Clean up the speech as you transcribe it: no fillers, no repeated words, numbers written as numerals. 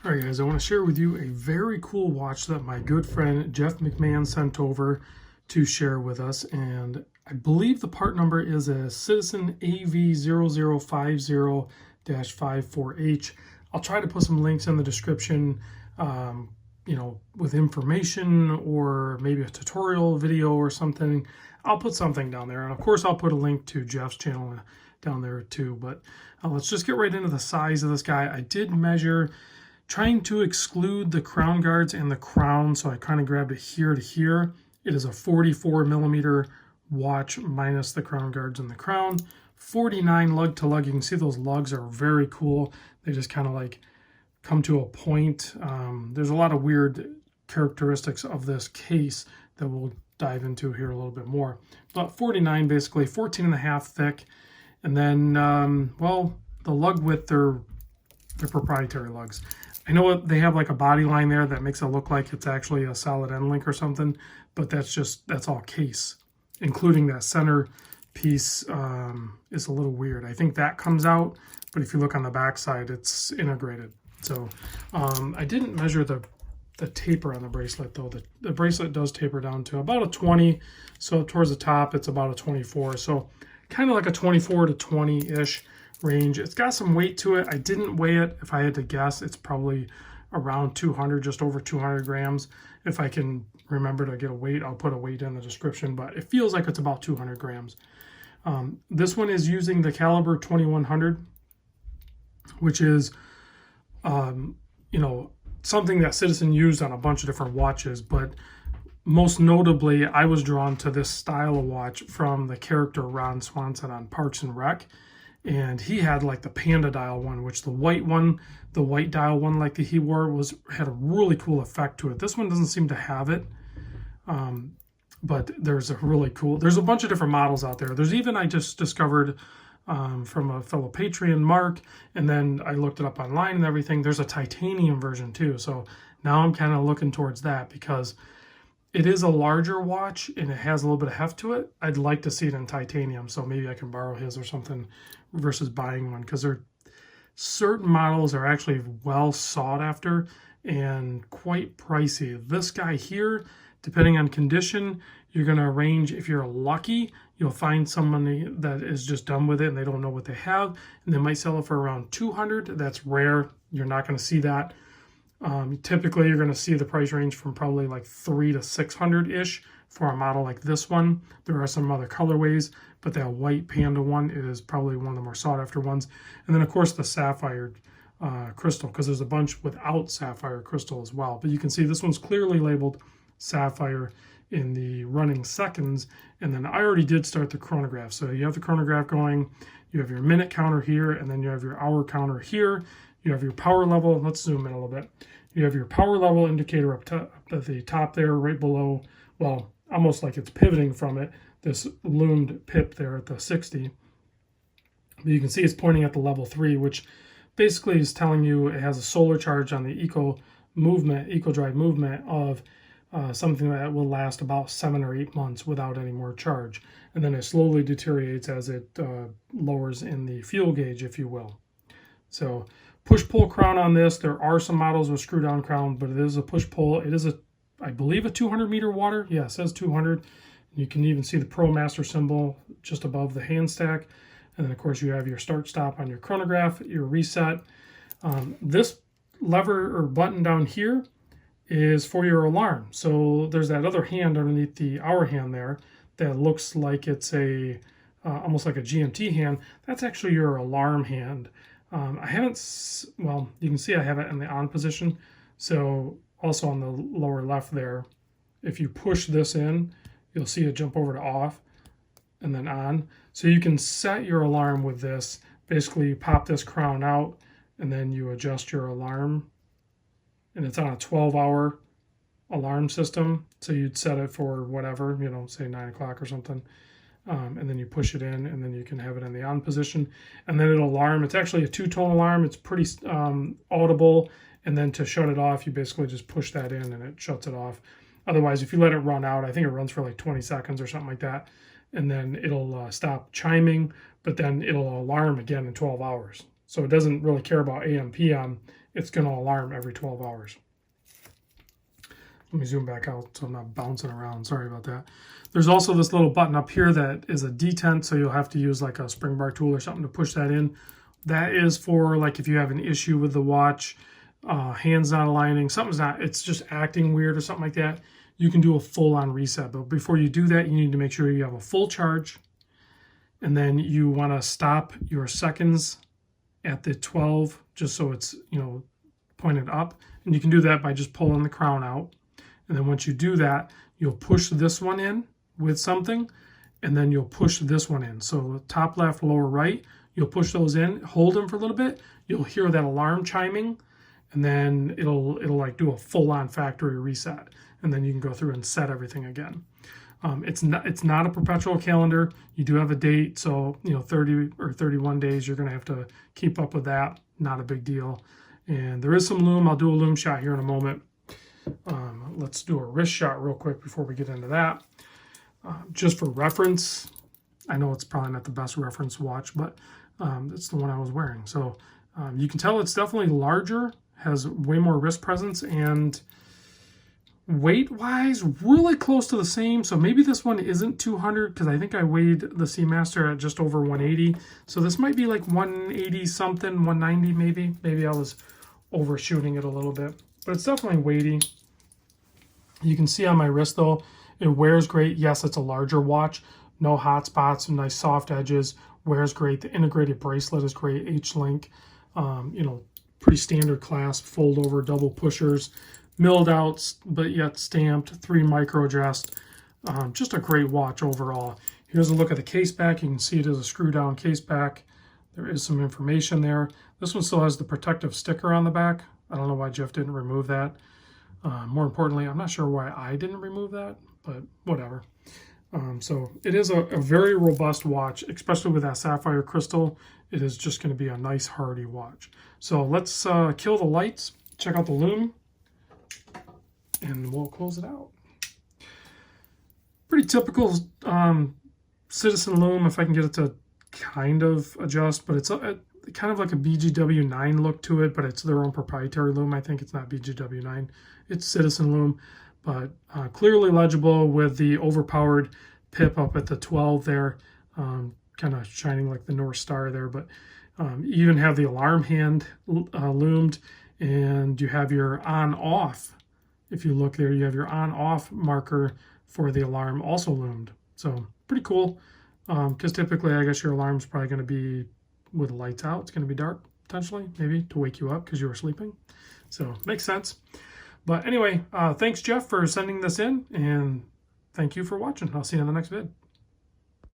All right, guys, I want to share with you a very cool watch that my good friend Jeff McMahon sent over to share with us. And I believe the part number is a Citizen av0050-54h. I'll try to put some links in the description, with information or maybe a tutorial video or something. I'll put something down there. And of course, I'll put a link to Jeff's channel down there too. But let's just get right into the size of this guy. I did measure, trying to exclude the crown guards and the crown, so I kind of grabbed it here to here. It is a 44 millimeter watch minus the crown guards and the crown. 49 lug to lug. You can see those lugs are very cool. They just kind of like come to a point. There's a lot of weird characteristics of this case that we'll dive into here a little bit more. But 49 basically, 14 and a half thick. And then, well, the lug width, they're proprietary lugs. I know they have like a body line there that makes it look like it's actually a solid end link or something, but that's all case, including that center piece is a little weird. I think that comes out, but if you look on the back side, it's integrated. So I didn't measure the taper on the bracelet though. The bracelet does taper down to about a 20, so towards the top it's about a 24, so kind of like a 24 to 20-ish range. It's got some weight to it. I didn't weigh it. If I had to guess, it's probably around 200, just over 200 grams. If I can remember to get a weight, I'll put a weight in the description, but it feels like it's about 200 grams. This one is using the caliber 2100, which is, something that Citizen used on a bunch of different watches, but most notably, I was drawn to this style of watch from the character Ron Swanson on Parks and Rec. And he had like the panda dial one, which the white dial one like he wore had a really cool effect to it. This one doesn't seem to have it, but there's a bunch of different models out there. There's even, I just discovered from a fellow Patreon, Mark, and then I looked it up online and everything. There's a titanium version too. So now I'm kind of looking towards that because it is a larger watch and it has a little bit of heft to it. I'd like to see it in titanium, so maybe I can borrow his or something versus buying one, because certain models are actually well sought after and quite pricey. This guy here, depending on condition, you're going to arrange, if you're lucky, you'll find somebody that is just done with it and they don't know what they have, and they might sell it for around 200. That's rare. You're not going to see that. Typically, you're going to see the price range from probably like 300 to 600-ish for a model like this one. There are some other colorways, but that white panda one is probably one of the more sought-after ones. And then, of course, the sapphire crystal, because there's a bunch without sapphire crystal as well. But you can see this one's clearly labeled sapphire in the running seconds. And then I already did start the chronograph. So you have the chronograph going, you have your minute counter here, and then you have your hour counter here. You have your power level. Let's zoom in a little bit. You have your power level indicator up at the top there, right below, well, almost like it's pivoting from it, this loomed pip there at the 60. But you can see it's pointing at the level 3, which basically is telling you it has a solar charge on the eco drive movement of something that will last about 7 or 8 months without any more charge. And then it slowly deteriorates as it lowers in the fuel gauge, if you will. So push-pull crown on this. There are some models with screw-down crown, but it is a push-pull. It is, I believe, a 200-meter water. Yeah, it says 200. You can even see the Pro Master symbol just above the hand stack. And then, of course, you have your start-stop on your chronograph, your reset. This lever or button down here is for your alarm. So there's that other hand underneath the hour hand there that looks like it's almost like a GMT hand. That's actually your alarm hand. I haven't, well, you can see I have it in the on position. So also on the lower left there, if you push this in, you'll see it jump over to off and then on. So you can set your alarm with this. Basically, you pop this crown out and then you adjust your alarm. And it's on a 12-hour alarm system. So you'd set it for whatever, say 9 o'clock or something. And then you push it in, and then you can have it in the on position, and then it'll alarm. It's actually a 2-tone alarm. It's pretty audible, and then to shut it off, you basically just push that in, and it shuts it off. Otherwise, if you let it run out, I think it runs for like 20 seconds or something like that, and then it'll stop chiming, but then it'll alarm again in 12 hours. So it doesn't really care about AM, PM. it's going to alarm every 12 hours. Let me zoom back out so I'm not bouncing around. Sorry about that. There's also this little button up here that is a detent, so you'll have to use like a spring bar tool or something to push that in. That is for like if you have an issue with the watch, hands not aligning, something's not, it's just acting weird or something like that. You can do a full-on reset, but before you do that, you need to make sure you have a full charge, and then you want to stop your seconds at the 12, just so it's, you know, pointed up. And you can do that by just pulling the crown out. And then once you do that, you'll push this one in with something, and then you'll push this one in. So top left, lower right, you'll push those in, hold them for a little bit. You'll hear that alarm chiming, and then it'll like do a full-on factory reset. And then you can go through and set everything again. It's not a perpetual calendar. You do have a date, so 30 or 31 days, you're going to have to keep up with that. Not a big deal. And there is some lume. I'll do a lume shot here in a moment. Let's do a wrist shot real quick before we get into that. Just for reference, I know it's probably not the best reference watch, but it's the one I was wearing. So you can tell it's definitely larger, has way more wrist presence, and weight-wise, really close to the same. So maybe this one isn't 200, because I think I weighed the Seamaster at just over 180. So this might be like 180 something, 190 maybe. Maybe I was overshooting it a little bit, but it's definitely weighty. You can see on my wrist though, it wears great. Yes, it's a larger watch. No hot spots, nice soft edges. Wears great. The integrated bracelet is great. H-link, pretty standard clasp, fold over, double pushers. Milled out, but yet stamped, 3 micro dressed. Just a great watch overall. Here's a look at the case back. You can see it is a screw down case back. There is some information there. This one still has the protective sticker on the back. I don't know why Jeff didn't remove that. More importantly, I'm not sure why I didn't remove that, but whatever. So it is a very robust watch, especially with that sapphire crystal. It is just going to be a nice hardy watch. So let's kill the lights, check out the lume, and we'll close it out. Pretty typical Citizen lume, if I can get it to kind of adjust, but it's kind of like a BGW9 look to it, but it's their own proprietary lume. I think it's not BGW9, it's Citizen lume, but clearly legible with the overpowered pip up at the 12 there, kind of shining like the North Star there, but you even have the alarm hand loomed, and you have your on-off. If you look there, you have your on-off marker for the alarm also loomed. So pretty cool, because typically I guess your alarm's probably going to be with the lights out. It's going to be dark, potentially, maybe, to wake you up because you were sleeping. So makes sense. But anyway, thanks, Jeff, for sending this in, and thank you for watching. I'll see you in the next vid.